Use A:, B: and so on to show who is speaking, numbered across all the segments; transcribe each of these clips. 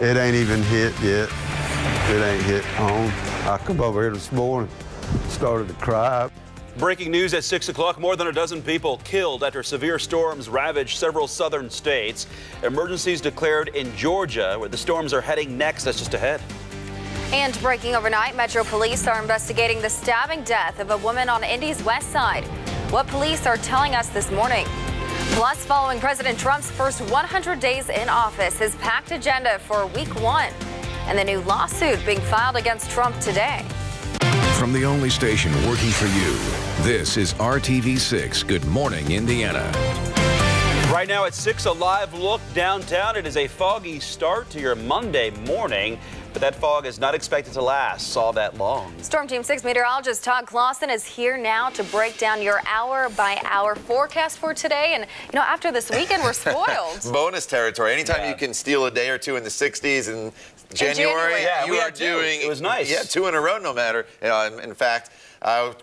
A: It ain't even hit yet. It ain't hit home. I come over here this morning, started to cry.
B: Breaking news at 6 o'clock. More than a dozen people killed after severe storms ravaged several southern states. Emergencies declared in Georgia, where the storms are heading next. That's just ahead.
C: And breaking overnight, Metro Police are investigating the stabbing death of a woman on Indy's west side. What police are telling us this morning. Plus, following President Trump's first 100 days in office, his packed agenda for week one, and the new lawsuit being filed against Trump today.
D: From the only station working for you, this is RTV6 Good Morning Indiana.
B: Right now at 6, a live look downtown. It is a foggy start to your Monday morning, but that fog is not expected to last all that long.
C: Storm Team 6 meteorologist Todd Clausen is here now to break down your hour-by-hour forecast for today. And, you know, after this weekend, we're spoiled.
E: Bonus territory. Anytime you can steal a day or two in the 60s and January,
B: yeah,
E: you are doing.
B: It was nice.
E: Yeah, 2 in a row, no matter. In fact,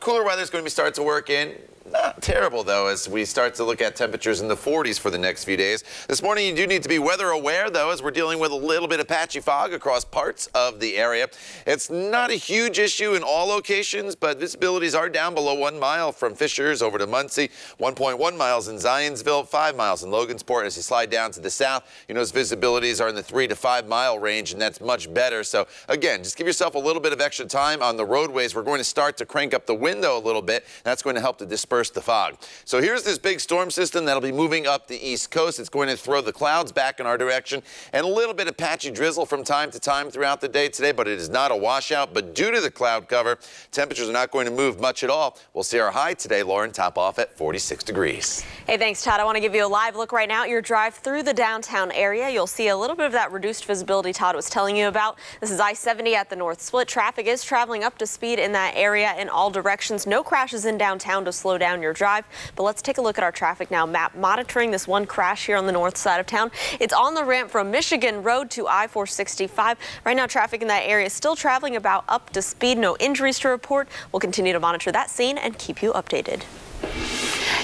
E: cooler weather is going to be starting to work in. Not terrible, though, as we start to look at temperatures in the 40s for the next few days. This morning, you do need to be weather aware, though, as we're dealing with a little bit of patchy fog across parts of the area. It's not a huge issue in all locations, but visibilities are down below 1 mile from Fishers over to Muncie, 1.1 miles in Zionsville, 5 miles in Logansport. As you slide down to the south, you notice visibilities are in the 3 to 5 mile range, and that's much better. So, again, just give yourself a little bit of extra time on the roadways. We're going to start to crank up the window a little bit. That's going to help to disperse the fog. So here's this big storm system that'll be moving up the east coast. It's going to throw the clouds back in our direction and a little bit of patchy drizzle from time to time throughout the day today, but it is not a washout. But due to the cloud cover, temperatures are not going to move much at all. We'll see our high today, Lauren, top off at 46 degrees.
F: Hey, thanks, Todd. I want to give you a live look right now at your drive through the downtown area. You'll see a little bit of that reduced visibility Todd was telling you about. This is I-70 at the North Split. Traffic is traveling up to speed in that area in all directions. No crashes in downtown to slow down your drive. But let's take a look at our traffic now map, monitoring this one crash here on the north side of town. It's on the ramp from Michigan Road to I-465. Right now, traffic in that area is still traveling about up to speed. No injuries to report. We'll continue to monitor that scene and keep you updated.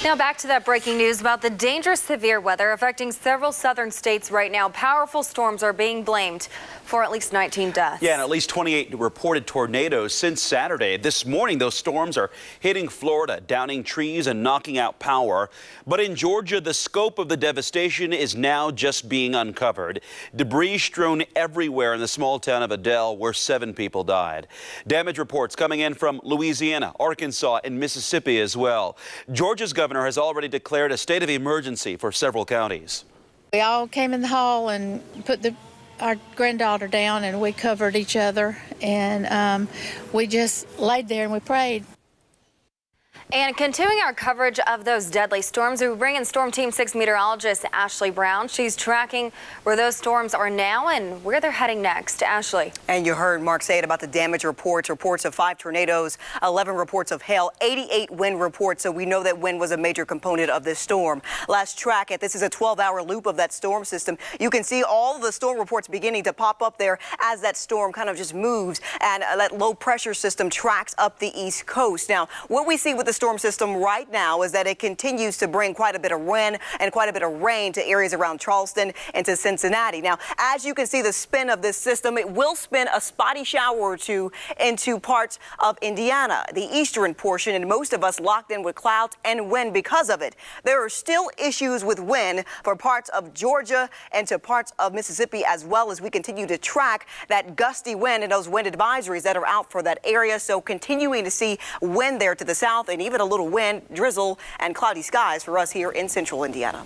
C: Now back to that breaking news about the dangerous severe weather affecting several southern states right now. Powerful storms are being blamed for at least 19 deaths.
B: Yeah, and at least 28 reported tornadoes since Saturday. This morning, those storms are hitting Florida, downing trees and knocking out power. But in Georgia, the scope of the devastation is now just being uncovered. Debris strewn everywhere in the small town of Adel, where 7 people died. Damage reports coming in from Louisiana, Arkansas, and Mississippi as well. Georgia's governor has already declared a state of emergency for several counties.
G: We all came in the hall and put our granddaughter down, and we covered each other, and we just laid there and we prayed.
C: And continuing our coverage of those deadly storms, we bring in Storm Team 6 meteorologist Ashley Brown. She's tracking where those storms are now and where they're heading next. Ashley.
H: And you heard Mark say it about the damage reports of 5 tornadoes, 11 reports of hail, 88 wind reports. So we know that wind was a major component of this storm. Let's track it. This is a 12-hour loop of that storm system. You can see all of the storm reports beginning to pop up there as that storm kind of just moves and that low pressure system tracks up the east coast. Now, what we see with the storm system right now is that it continues to bring quite a bit of wind and quite a bit of rain to areas around Charleston and to Cincinnati. Now, as you can see the spin of this system, it will spin a spotty shower or two into parts of Indiana, the eastern portion, and most of us locked in with clouds and wind because of it. There are still issues with wind for parts of Georgia and to parts of Mississippi, as well as we continue to track that gusty wind and those wind advisories that are out for that area. So continuing to see wind there to the south and even a little wind, drizzle, and cloudy skies for us here in central Indiana.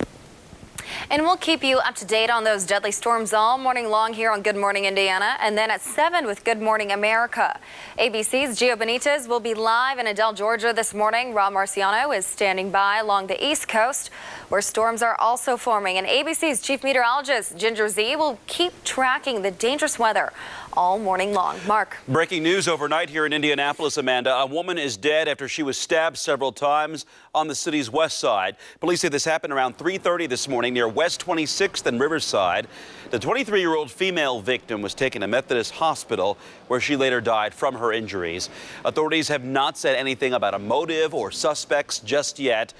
C: And we'll keep you up to date on those deadly storms all morning long here on Good Morning Indiana, and then at 7 with Good Morning America. ABC's Gio Benitez will be live in Adel, Georgia this morning. Rob Marciano is standing by along the East Coast, where storms are also forming. And ABC's chief meteorologist Ginger Z will keep tracking the dangerous weather all morning long. Mark.
B: Breaking news overnight here in Indianapolis, Amanda. A woman is dead after she was stabbed several times on the city's west side. Police say this happened around 3:30 this morning near West 26th and Riverside. The 23-year-old female victim was taken to Methodist Hospital, where she later died from her injuries. Authorities have not said anything about a motive or suspects just yet.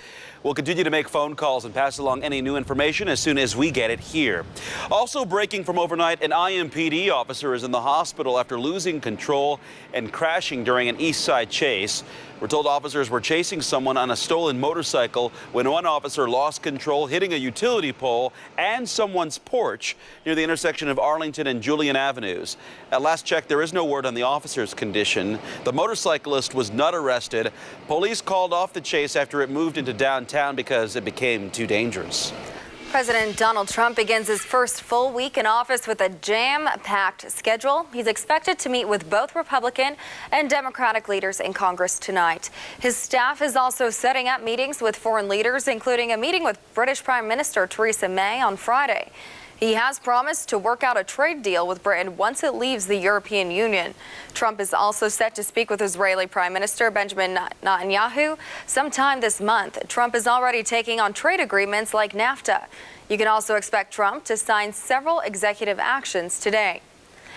B: We'll continue to make phone calls and pass along any new information as soon as we get it here. Also breaking from overnight, an IMPD officer is in the hospital after losing control and crashing during an East Side chase. We're told officers were chasing someone on a stolen motorcycle when one officer lost control, hitting a utility pole and someone's porch near the intersection of Arlington and Julian Avenues. At last check, there is no word on the officer's condition. The motorcyclist was not arrested. Police called off the chase after it moved into downtown because it became too dangerous.
C: President Donald Trump begins his first full week in office with a jam-packed schedule. He's expected to meet with both Republican and Democratic leaders in Congress tonight. His staff is also setting up meetings with foreign leaders, including a meeting with British Prime Minister Theresa May on Friday. He has promised to work out a trade deal with Britain once it leaves the European Union. Trump is also set to speak with Israeli Prime Minister Benjamin Netanyahu sometime this month. Trump is already taking on trade agreements like NAFTA. You can also expect Trump to sign several executive actions today.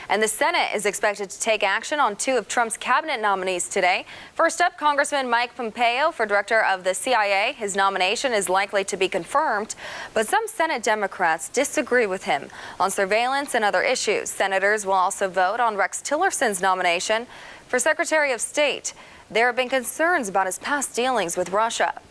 C: And the Senate is expected to take action on two of Trump's cabinet nominees today. First up, Congressman Mike Pompeo for director of the CIA. His nomination is likely to be confirmed, but some Senate Democrats disagree with him on surveillance and other issues. Senators will also vote on Rex Tillerson's nomination for Secretary of State. There have been concerns about his past dealings with Russia.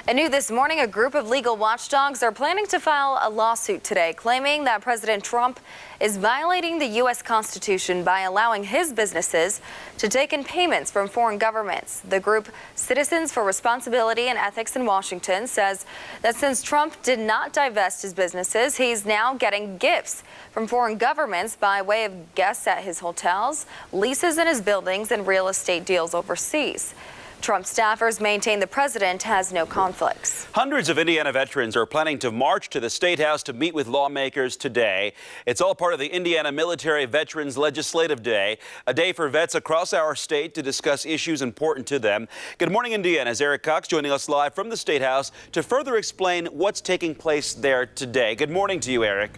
C: And new this morning, a group of legal watchdogs are planning to file a lawsuit today, claiming that President Trump is violating the U.S. Constitution by allowing his businesses to take in payments from foreign governments. The group Citizens for Responsibility and Ethics in Washington says that since Trump did not divest his businesses, he's now getting gifts from foreign governments by way of guests at his hotels, leases in his buildings, and real estate deals overseas. Trump staffers maintain the president has no conflicts.
B: Hundreds of Indiana veterans are planning to march to the State House to meet with lawmakers today. It's all part of the Indiana Military Veterans Legislative Day, a day for vets across our state to discuss issues important to them. Good morning, Indiana's Eric Cox joining us live from the State House to further explain what's taking place there today. Good morning to you, Eric.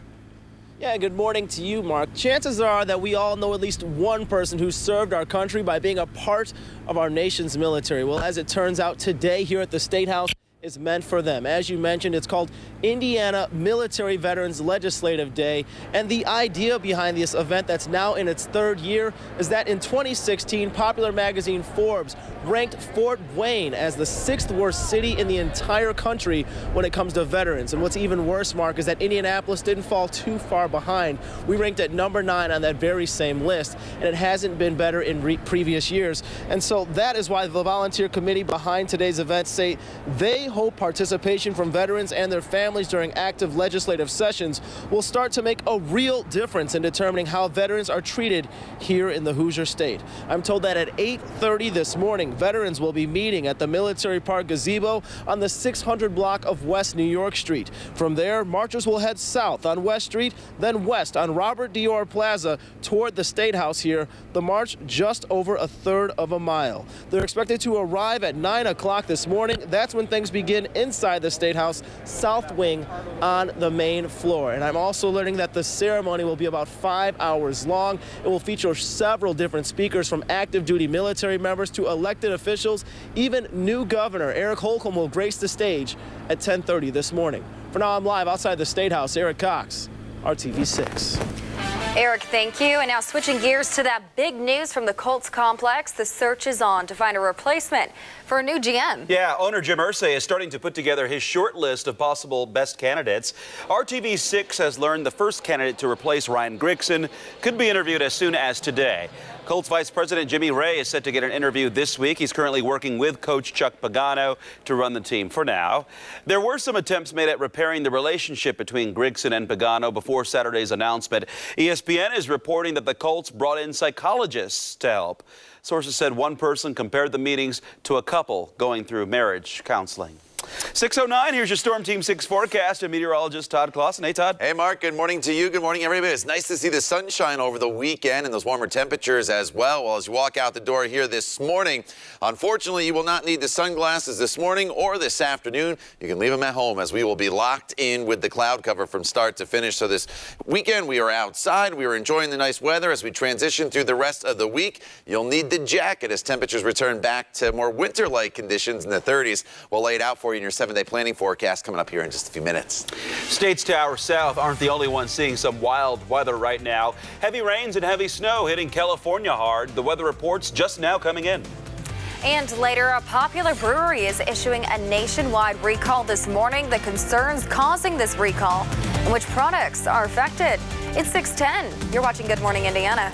I: Yeah, good morning to you, Mark. Chances are that we all know at least one person who served our country by being a part of our nation's military. Well, as it turns out, today here at the State House is meant for them. As you mentioned, it's called Indiana Military Veterans Legislative Day. And the idea behind this event that's now in its third year is that in 2016, popular magazine Forbes ranked Fort Wayne as the 6th worst city in the entire country when it comes to veterans. And what's even worse, Mark, is that Indianapolis didn't fall too far behind. We ranked at number 9 on that very same list, and it hasn't been better in previous years. And so that is why the volunteer committee behind today's event say they hope participation from veterans and their families during active legislative sessions will start to make a real difference in determining how veterans are treated here in the Hoosier State. I'm told that at 8:30 this morning, veterans will be meeting at the Military Park Gazebo on the 600 block of West New York Street. From there, marchers will head south on West Street, then west on Robert Dior Plaza toward the State House here. The march just over a third of a mile. They're expected to arrive at 9 o'clock this morning. That's when things begin inside the State House South Wing on the main floor. And I'm also learning that the ceremony will be about 5 hours long. It will feature several different speakers, from active duty military members to elected officials. Even new Governor Eric Holcomb will grace the stage at 10:30 this morning. For now, I'm live outside the State House. Eric Cox, RTV6.
C: Eric, thank you. And now switching gears to that big news from the Colts complex. The search is on to find a replacement for a new GM.
B: Yeah, owner Jim Irsay is starting to put together his short list of possible best candidates. RTV6 has learned the first candidate to replace Ryan Grigson could be interviewed as soon as today. Colts Vice President Jimmy Ray is set to get an interview this week. He's currently working with Coach Chuck Pagano to run the team for now. There were some attempts made at repairing the relationship between Grigson and Pagano before Saturday's announcement. ESPN is reporting that the Colts brought in psychologists to help. Sources said one person compared the meetings to a couple going through marriage counseling. 6:09, here's your Storm Team 6 forecast and meteorologist Todd Clausen. Hey, Todd.
E: Hey, Mark. Good morning to you. Good morning, everybody. It's nice to see the sunshine over the weekend and those warmer temperatures as well. Well, as you walk out the door here this morning, unfortunately, you will not need the sunglasses this morning or this afternoon. You can leave them at home as we will be locked in with the cloud cover from start to finish. So this weekend, we are outside. We are enjoying the nice weather. As we transition through the rest of the week, you'll need the jacket as temperatures return back to more winter-like conditions in the 30s. We'll lay it out for you in your 7-day planning forecast coming up here in just a few minutes.
B: States Tower South aren't the only ones seeing some wild weather right now. Heavy rains and heavy snow hitting California hard. The weather reports just now coming in.
C: And later, a popular brewery is issuing a nationwide recall this morning. The concerns causing this recall and which products are affected. It's 6:10. You're watching Good Morning Indiana.